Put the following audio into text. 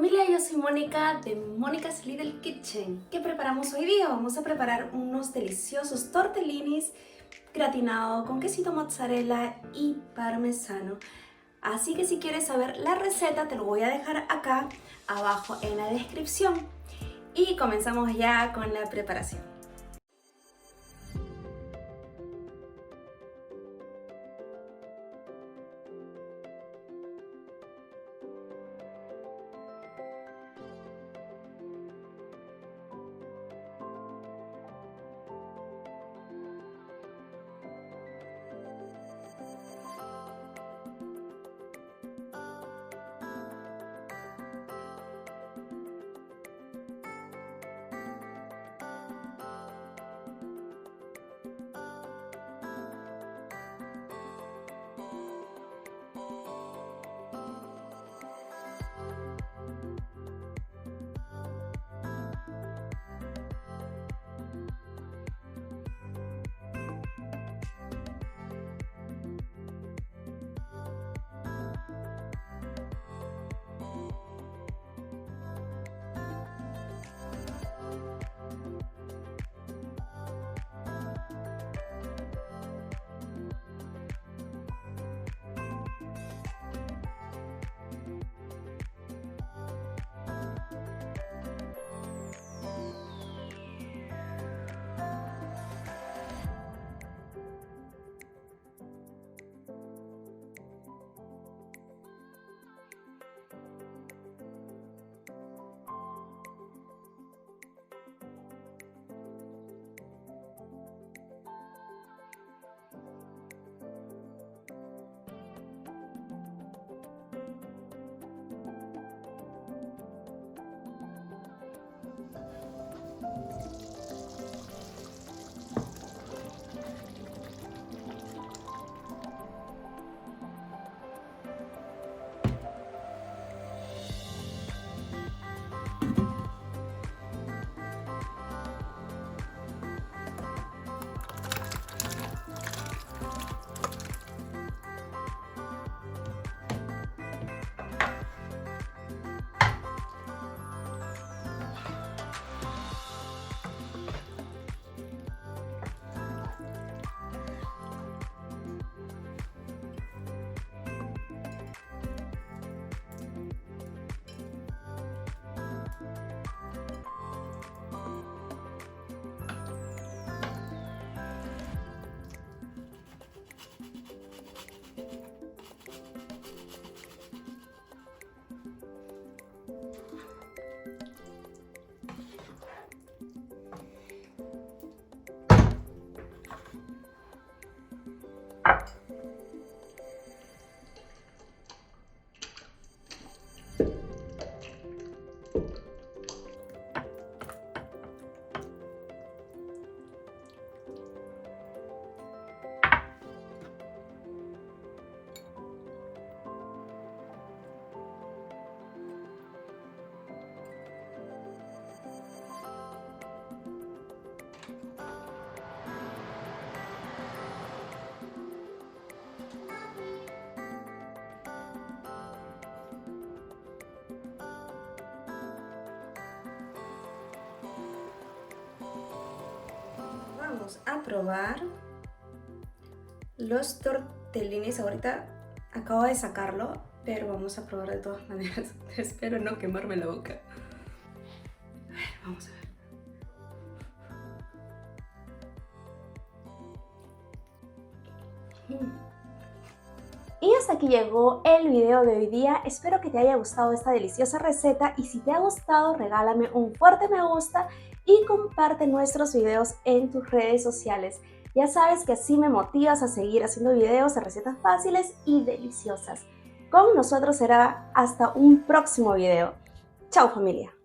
familia, yo soy Mónica de Mónica's Little Kitchen. ¿Qué preparamos hoy día? Vamos a preparar unos deliciosos tortellinis gratinados con quesito mozzarella y parmesano. Así que si quieres saber la receta te lo voy a dejar acá abajo en la descripción. Y comenzamos ya con la preparación. Vamos a probar los tortellinis. Ahorita acabo de sacarlo, pero vamos a probar de todas maneras. Espero no quemarme la boca. A ver, vamos a ver. Y hasta aquí llegó el video de hoy día. Espero que te haya gustado esta deliciosa receta y si te ha gustado regálame un fuerte me gusta y comparte nuestros videos en tus redes sociales. Ya sabes que así me motivas a seguir haciendo videos de recetas fáciles y deliciosas. Con nosotros será hasta un próximo video. Chao familia.